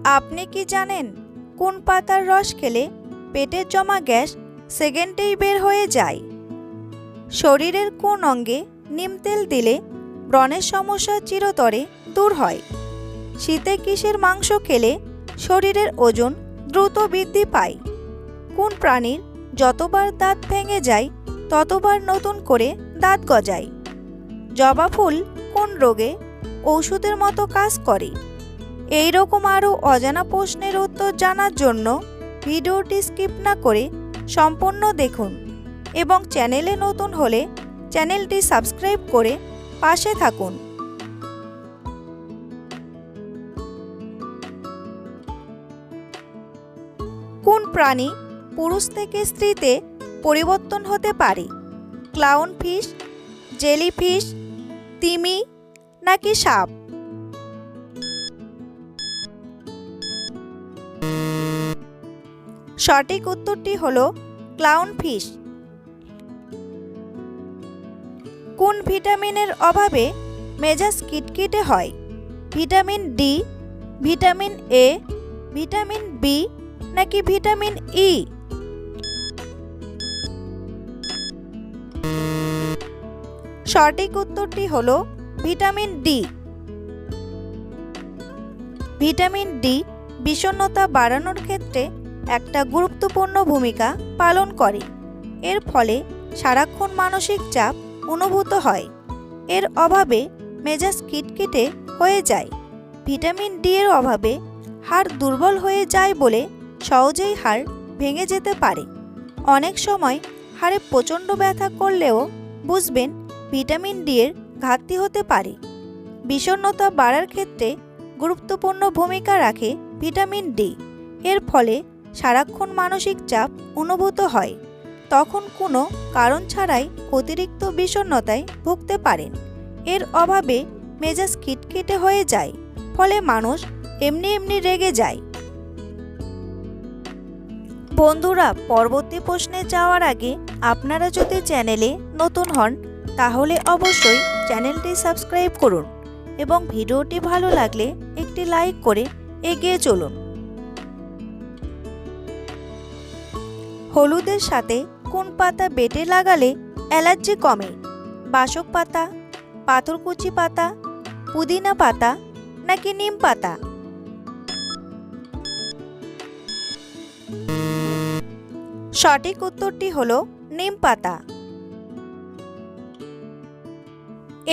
আপনি কি জানেন কোন পাতার রস খেলে পেটের জমা গ্যাস সেকেন্ডেই বের হয়ে যায়? শরীরের কোন অঙ্গে নিম তেল দিলে ব্রণের সমস্যা চিরতরে দূর হয়? শীতে কিসের মাংস খেলে শরীরের ওজন দ্রুত বৃদ্ধি পায়? কোন প্রাণীর যতবার দাঁত ভেঙে যায় ততবার নতুন করে দাঁত গজায়? জবা ফুল কোন রোগে ঔষধের মতো কাজ করে? এই রকম আরও অজানা প্রশ্নের উত্তর জানার জন্য ভিডিওটি স্কিপ না করে সম্পূর্ণ দেখুন এবং চ্যানেলে নতুন হলে চ্যানেলটি সাবস্ক্রাইব করে পাশে থাকুন। কোন প্রাণী পুরুষ থেকে স্ত্রীতে পরিবর্তন হতে পারে? ক্লাউন ফিশ, জেলিফিশ, তিমি নাকি সাপ? সঠিক উত্তরটি হলো ক্লাউন ফিশ। কোন ভিটামিনের অভাবে মেজাজ খিটখিটে হয়? Vitamin D, vitamin A, vitamin B নাকি ভিটামিন ই? সঠিক উত্তরটি হলো ভিটামিন ডি। ভিটামিন ডি বিষণ্ণতা বাড়ানোর ক্ষেত্রে একটা গুরুত্বপূর্ণ ভূমিকা পালন করে। এর ফলে সারাক্ষণ মানসিক চাপ অনুভূত হয়। এর অভাবে মেজাজ খিটখিটে হয়ে যায়। ভিটামিন ডি এর অভাবে হাড় দুর্বল হয়ে যায় বলে সহজেই হাড় ভেঙে যেতে পারে। অনেক সময় হাড়ে প্রচণ্ড ব্যথা করলেও বুঝবেন ভিটামিন ডি এর ঘাটতি হতে পারে। বিষণ্ণতা বাড়ার ক্ষেত্রে গুরুত্বপূর্ণ ভূমিকা রাখে ভিটামিন ডি। এর ফলে সারাক্ষণ মানসিক চাপ অনুভূত হয়। তখন কোনো কারণ ছাড়াই অতিরিক্ত বিষণ্ণতায় ভুগতে পারেন। এর অভাবে মেজাজ খিটখিটে হয়ে যায়, ফলে মানুষ এমনি এমনি রেগে যায়। বন্ধুরা, পরবর্তী প্রশ্নে যাওয়ার আগে আপনারা যদি চ্যানেলে নতুন হন তাহলে অবশ্যই চ্যানেলটি সাবস্ক্রাইব করুন এবং ভিডিওটি ভালো লাগলে একটি লাইক করে এগিয়ে চলুন। হলুদের সাথে কোন পাতা বেটে লাগালে অ্যালার্জি কমে? বাসক পাতা, পাথরকুচি পাতা, পুদিনা পাতা নাকি নিম পাতা? সঠিক উত্তরটি হলো নিম পাতা।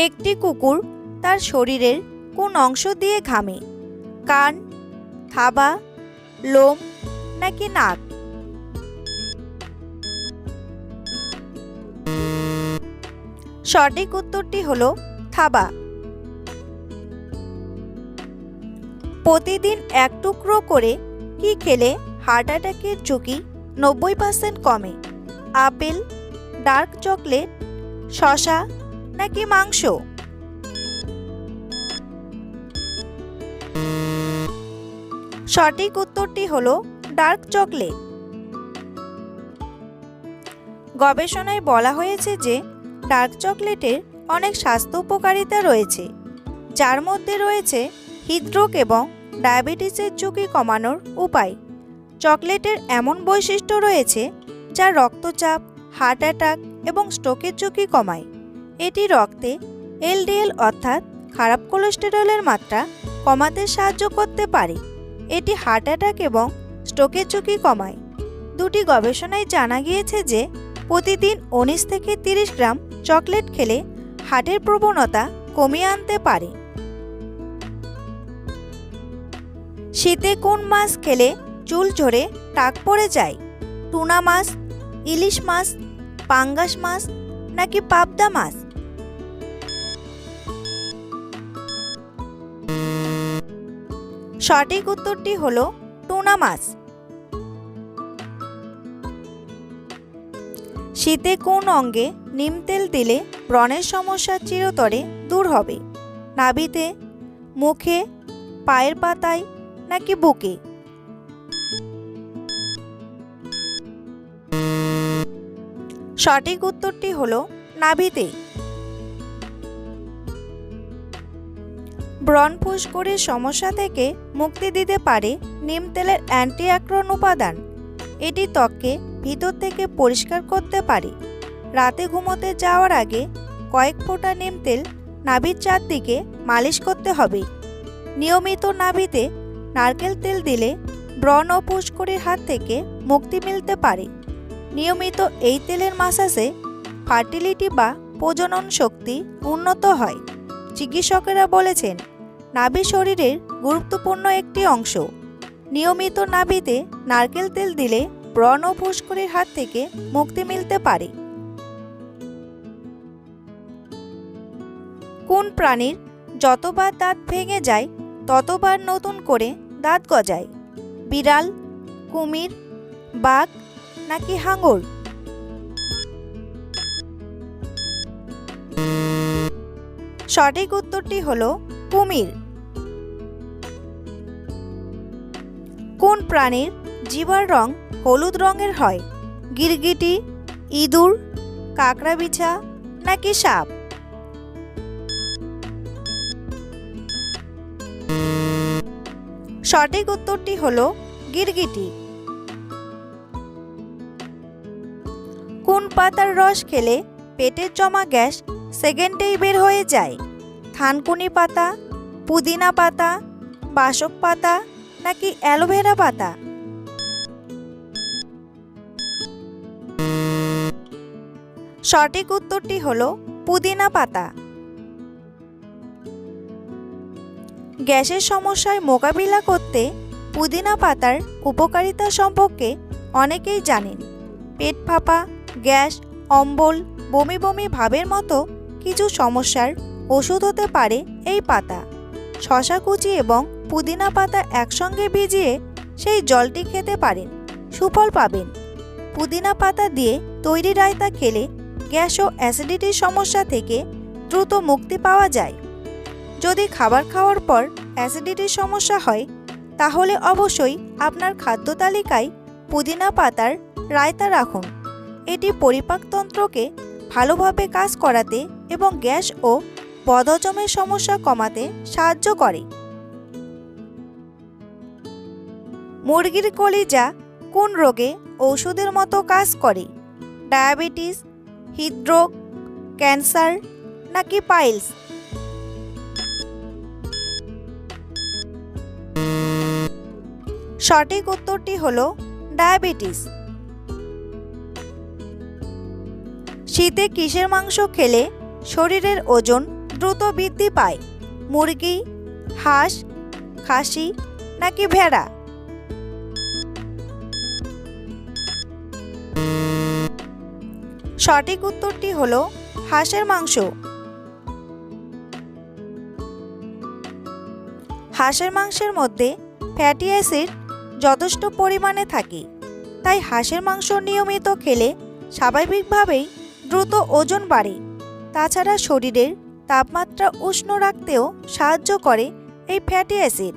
একটি কুকুর তার শরীরের কোন অংশ দিয়ে ঘামে? কান, থাবা, লোম নাকি নাক? সঠিক উত্তরটি হলো থাবা। প্রতিদিন এক টুকরো করে কি খেলে হার্ট অ্যাটাকের ঝুঁকি 90% কমে? আপেল, ডার্ক চকলেট, শসা নাকি মাংস? সঠিক উত্তরটি হলো ডার্ক চকলেট। গবেষণায় বলা হয়েছে যে ডার্ক চকলেটের অনেক স্বাস্থ্য উপকারিতা রয়েছে, যার মধ্যে রয়েছে হৃদরোগ এবং ডায়াবেটিসের ঝুঁকি কমানোর উপায়। চকলেটের এমন বৈশিষ্ট্য রয়েছে যা রক্তচাপ, হার্ট অ্যাটাক এবং স্ট্রোকের ঝুঁকি কমায়। এটি রক্তে এলডিএল অর্থাৎ খারাপ কোলেস্টেরলের মাত্রা কমাতে সাহায্য করতে পারে। এটি হার্ট অ্যাটাক এবং স্ট্রোকের ঝুঁকি কমায়। দুটি গবেষণায় জানা গিয়েছে যে প্রতিদিন 19 থেকে 30 গ্রাম চকলেট খেলে হার্টের প্রবণতা কমিয়ে আনতে পারে। শীতে কোন মাছ খেলে চুল ঝরে টাক পড়ে যায়? টুনা মাছ, ইলিশ মাছ, পাঙ্গাস মাছ নাকি পাবদা মাছ? সঠিক উত্তরটি হলো টুনা মাছ। শীতে কোন অঙ্গে নিম তেল দিলে ব্রণের সমস্যা চিরতরে দূর হবে? নাভিতে, মুখে, পায়ের পাতায় নাকি বুকে? সঠিক উত্তরটি হলো নাভিতে। ব্রণফুস্করির সমস্যা থেকে মুক্তি দিতে পারে নিম তেলের অ্যান্টিঅ্যাক্রন উপাদান। এটি ত্বককে ভিতর থেকে পরিষ্কার করতে পারে। রাতে ঘুমোতে যাওয়ার আগে কয়েক ফোঁটা নিম তেল নাভির চারদিকে মালিশ করতে হবে। নিয়মিত নাভিতে নারকেল তেল দিলে ব্রণ ও ফুস্করির হাত থেকে মুক্তি মিলতে পারে। নিয়মিত এই তেলের মাসাজে ফার্টিলিটি বা প্রজনন শক্তি উন্নত হয়। চিকিৎসকেরা বলেছেন, নাভি শরীরের গুরুত্বপূর্ণ একটি অংশ। নিয়মিত নাভিতে নারকেল তেল দিলে ব্রণ ও ফুস্করির হাত থেকে মুক্তি মিলতে পারে। কোন প্রাণীর যতবার দাঁত ভেঙে যায় ততবার নতুন করে দাঁত গজায়? বিড়াল, কুমির, বাঘ নাকি হাঙর? সঠিক উত্তরটি হলো কুমির। কোন প্রাণীর জিহ্বার রং হলুদ রঙের হয়? গিরগিটি, ইঁদুর, কাঁকড়াবিছা নাকি সাপ? সঠিক উত্তরটি হলো গিরগিটি। কোন পাতার রস খেলে পেটের জমা গ্যাস সেকেন্ডেই বের হয়ে যায়? থানকুনি পাতা, পুদিনা পাতা, বাসক পাতা নাকি অ্যালোভেরা পাতা? সঠিক উত্তরটি হলো পুদিনা পাতা। গ্যাসের সমস্যায় মোকাবিলা করতে পুদিনা পাতার উপকারিতা সম্পর্কে অনেকেই জানেন। পেট ফাঁপা, গ্যাস, অম্বল, বমি বমি ভাবের মতো কিছু সমস্যার ওষুধ হতে পারে এই পাতা। শসা কুচি এবং পুদিনা পাতা একসঙ্গে ভিজিয়ে সেই জলটি খেতে পারেন, সুফল পাবেন। পুদিনা পাতা দিয়ে তৈরি রায়তা খেলে গ্যাস ও অ্যাসিডিটির সমস্যা থেকে দ্রুত মুক্তি পাওয়া যায়। যদি খাবার খাওয়ার পর অ্যাসিডিটির সমস্যা হয় তাহলে অবশ্যই আপনার খাদ্য তালিকায় পুদিনা পাতার রায়তা রাখুন। এটি পরিপাকতন্ত্রকে ভালোভাবে কাজ করাতে এবং গ্যাস ও বদহজমের সমস্যা কমাতে সাহায্য করে। মুরগির কলিজা কোন রোগে ঔষধের মতো কাজ করে? ডায়াবেটিস, হৃদরোগ, ক্যান্সার নাকি পাইলস? সঠিক উত্তরটি হলো ডায়াবেটিস। শীতে কিসের মাংস খেলে শরীরের ওজন দ্রুত বৃদ্ধি পায়? মুরগি, হাঁস, খাসি নাকি ভেড়া? সঠিক উত্তরটি হলো হাঁসের মাংস। হাঁসের মাংসের মধ্যে ফ্যাটি অ্যাসিড যথেষ্ট পরিমাণে থাকে, তাই হাঁসের মাংস নিয়মিত খেলে স্বাভাবিকভাবেই দ্রুত ওজন বাড়ে। তাছাড়া শরীরের তাপমাত্রা উষ্ণ রাখতেও সাহায্য করে এই ফ্যাটি অ্যাসিড।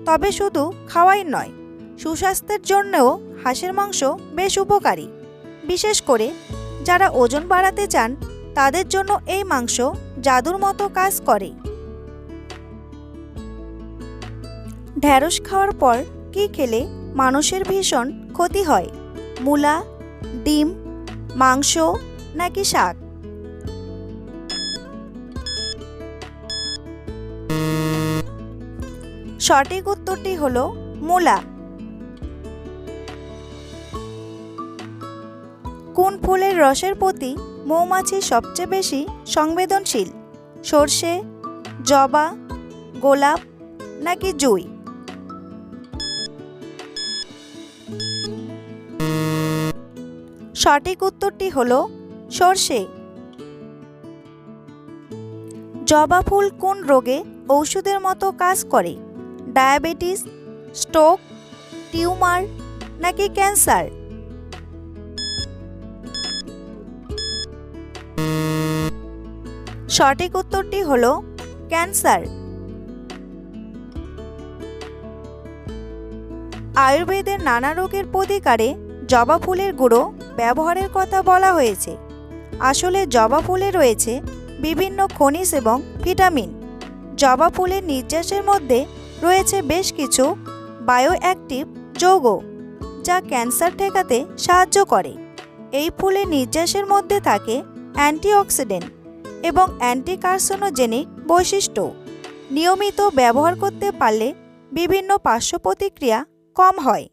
তবে শুধু খাওয়াই নয়, সুস্বাস্থ্যের জন্যও হাঁসের মাংস বেশ উপকারী। বিশেষ করে যারা ওজন বাড়াতে চান তাদের জন্য এই মাংস জাদুর মতো কাজ করে। ঢ্যাঁড়স খাওয়ার পর কি খেলে মানুষের ভীষণ ক্ষতি হয়? মূলা, ডিম, মাংস নাকি শাক? সঠিক উত্তরটি হলো মূলা। কোন ফুলের রসের প্রতি মৌমাছি সবচেয়ে বেশি সংবেদনশীল? সর্ষে, জবা, গোলাপ নাকি জুঁই? সঠিক উত্তরটি হলো সর্ষে। জবা ফুল কোন রোগে ঔষধের মতো কাজ করে? ডায়াবেটিস, স্ট্রোক, টিউমার নাকি ক্যান্সার? সঠিক উত্তরটি হলো ক্যান্সার। আয়ুর্বেদের নানা রোগের প্রতিকারে জবা ফুলের গুঁড়ো ব্যবহারের কথা বলা হয়েছে। আসলে জবা ফুলে রয়েছে বিভিন্ন খনিজ এবং ভিটামিন, জবা ফুলের নির্যাসের মধ্যে রয়েছে বেশ কিছু বায়োঅ্যাক্টিভ যৌগ, যা ক্যান্সার ঠেকাতে সাহায্য করে। এই ফুলের নির্যাসের মধ্যে থাকে অ্যান্টিঅক্সিডেন্ট এবং অ্যান্টিকার্সিনোজেনিক বৈশিষ্ট্য। নিয়মিত ব্যবহার করতে পারলে বিভিন্ন পার্শ্ব প্রতিক্রিয়া কম হয়।